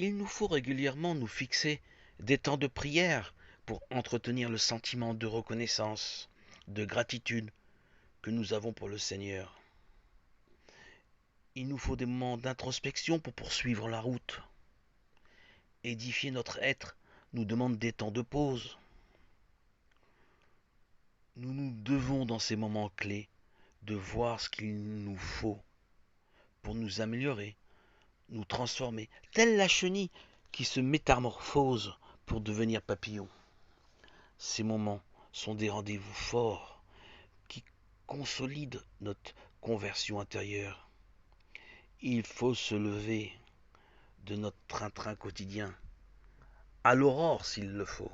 Il nous faut régulièrement nous fixer des temps de prière pour entretenir le sentiment de reconnaissance, de gratitude que nous avons pour le Seigneur. Il nous faut des moments d'introspection pour poursuivre la route. Édifier notre être nous demande des temps de pause. Nous nous devons dans ces moments clés de voir ce qu'il nous faut pour nous améliorer, nous transformer, telle la chenille qui se métamorphose pour devenir papillon. Ces moments sont des rendez-vous forts qui consolident notre conversion intérieure. Il faut se lever de notre train-train quotidien, à l'aurore s'il le faut.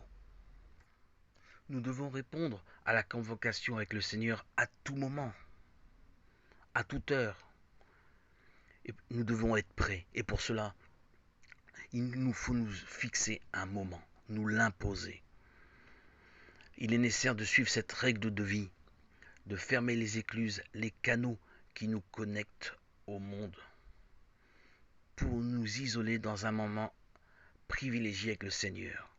Nous devons répondre à la convocation avec le Seigneur à tout moment, à toute heure. Et nous devons être prêts. Et pour cela, il nous faut nous fixer un moment, nous l'imposer. Il est nécessaire de suivre cette règle de vie, de fermer les écluses, les canaux qui nous connectent au monde, pour nous isoler dans un moment privilégié avec le Seigneur,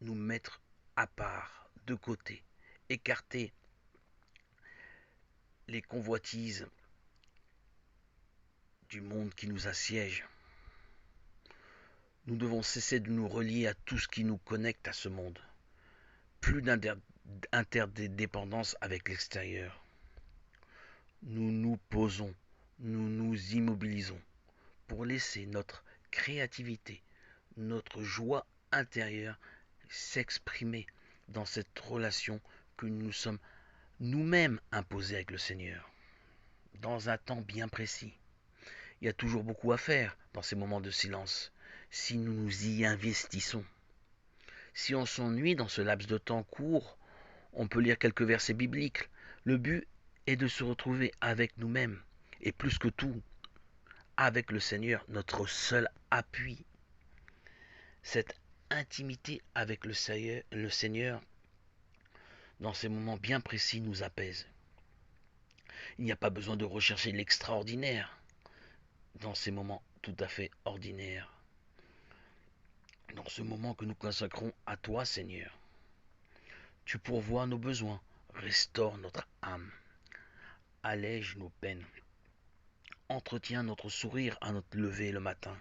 nous mettre à part, de côté, écarter les convoitises du monde qui nous assiège. Nous devons cesser de nous relier à tout ce qui nous connecte à ce monde. Plus d'interdépendance avec l'extérieur. Nous nous posons, nous nous immobilisons pour laisser notre créativité, notre joie intérieure s'exprimer dans cette relation que nous sommes nous-mêmes imposés avec le Seigneur, dans un temps bien précis. Il y a toujours beaucoup à faire dans ces moments de silence, si nous nous y investissons. Si on s'ennuie dans ce laps de temps court, on peut lire quelques versets bibliques. Le but est de se retrouver avec nous-mêmes, et plus que tout, avec le Seigneur, notre seul appui. Cette intimité avec le Seigneur, dans ces moments bien précis, nous apaise. Il n'y a pas besoin de rechercher l'extraordinaire dans ces moments tout à fait ordinaires. Dans ce moment que nous consacrons à toi, Seigneur, tu pourvois nos besoins, restaure notre âme, allège nos peines, entretiens notre sourire à notre lever le matin.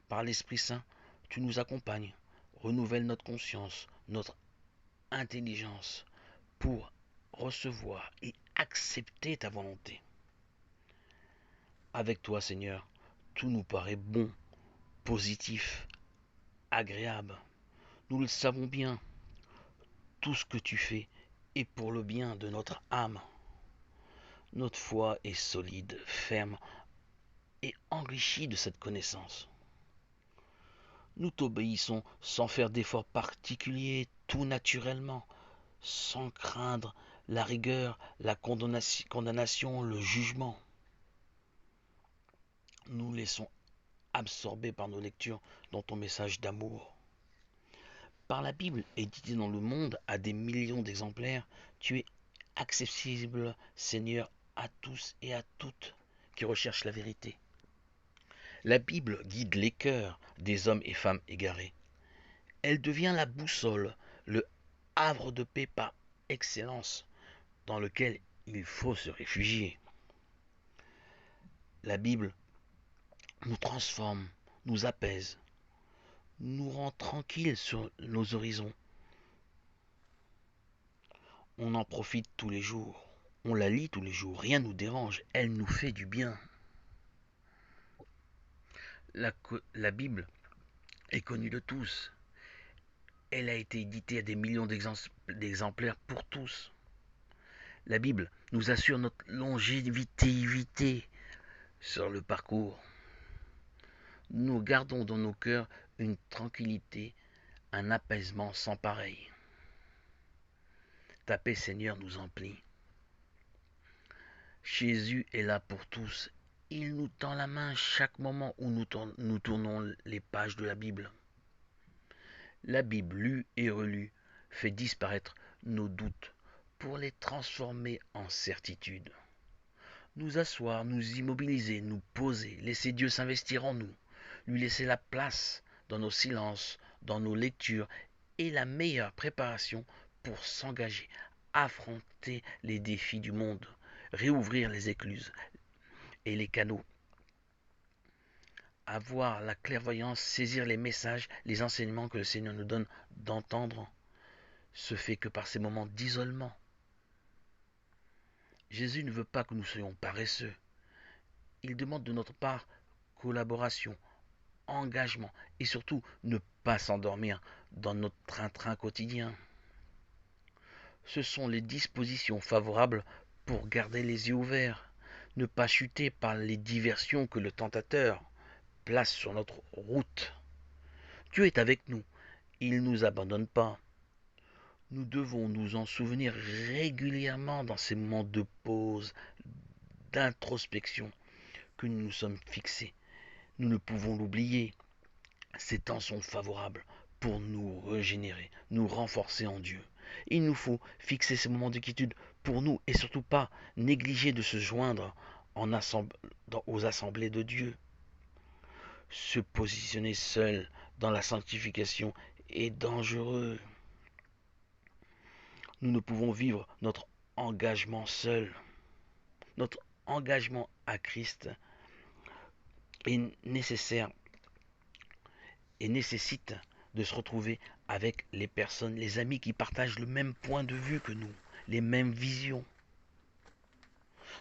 Par l'Esprit Saint, tu nous accompagnes, renouvelle notre conscience, notre intelligence pour recevoir et accepter ta volonté. Avec toi, Seigneur, tout nous paraît bon, positif, agréable. Nous le savons bien, tout ce que tu fais est pour le bien de notre âme. Notre foi est solide, ferme et enrichie de cette connaissance. Nous t'obéissons sans faire d'efforts particuliers, tout naturellement, sans craindre la rigueur, la condamnation, le jugement. Nous laissons absorber par nos lectures dans ton message d'amour. Par la Bible, éditée dans le monde à des millions d'exemplaires, tu es accessible, Seigneur, à tous et à toutes qui recherchent la vérité. La Bible guide les cœurs des hommes et femmes égarés. Elle devient la boussole, le havre de paix par excellence dans lequel il faut se réfugier. La Bible nous transforme, nous apaise, nous rend tranquilles sur nos horizons. On en profite tous les jours, on la lit tous les jours, rien ne nous dérange, elle nous fait du bien. La Bible est connue de tous. Elle a été éditée à des millions d'exemplaires pour tous. La Bible nous assure notre longévité sur le parcours. Nous gardons dans nos cœurs une tranquillité, un apaisement sans pareil. Ta paix, Seigneur, nous emplit. Jésus est là pour tous. Il nous tend la main chaque moment où nous tournons les pages de la Bible. La Bible lue et relue fait disparaître nos doutes pour les transformer en certitude. Nous asseoir, nous immobiliser, nous poser, laisser Dieu s'investir en nous, lui laisser la place dans nos silences, dans nos lectures et la meilleure préparation pour s'engager, affronter les défis du monde, réouvrir les écluses et les canaux, avoir la clairvoyance, saisir les messages, les enseignements que le Seigneur nous donne d'entendre, se fait que par ces moments d'isolement. Jésus ne veut pas que nous soyons paresseux. Il demande de notre part collaboration, engagement et surtout ne pas s'endormir dans notre train-train quotidien. Ce sont les dispositions favorables pour garder les yeux ouverts, ne pas chuter par les diversions que le tentateur place sur notre route. Dieu est avec nous, il ne nous abandonne pas. Nous devons nous en souvenir régulièrement dans ces moments de pause, d'introspection que nous nous sommes fixés. Nous ne pouvons l'oublier. Ces temps sont favorables pour nous régénérer, nous renforcer en Dieu. Il nous faut fixer ces moments de quiétude pour nous et surtout pas négliger de se joindre aux assemblées de Dieu. Se positionner seul dans la sanctification est dangereux. Nous ne pouvons vivre notre engagement seul. Notre engagement à Christ est nécessaire et nécessite de se retrouver avec les personnes, les amis qui partagent le même point de vue que nous, les mêmes visions.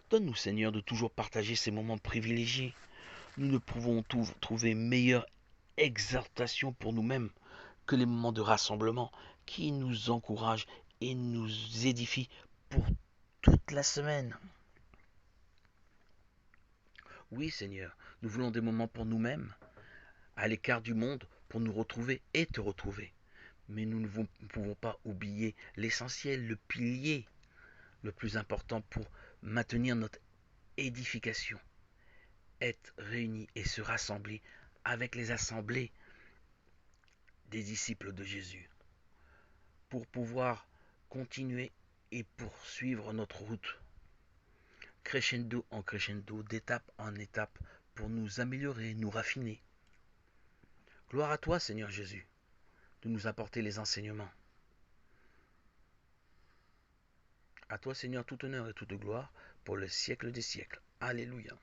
Donne-nous, Seigneur, de toujours partager ces moments privilégiés. Nous ne pouvons trouver meilleure exhortation pour nous-mêmes que les moments de rassemblement qui nous encouragent et nous édifient pour toute la semaine. Oui, Seigneur, nous voulons des moments pour nous-mêmes, à l'écart du monde, pour nous retrouver et te retrouver. Mais nous ne pouvons pas oublier l'essentiel, le pilier, le plus important pour maintenir notre édification. Être réunis et se rassembler avec les assemblées des disciples de Jésus pour pouvoir continuer et poursuivre notre route crescendo en crescendo, d'étape en étape pour nous améliorer, nous raffiner. Gloire à toi, Seigneur Jésus, de nous apporter les enseignements. À toi, Seigneur, tout honneur et toute gloire pour le siècle des siècles. Alléluia.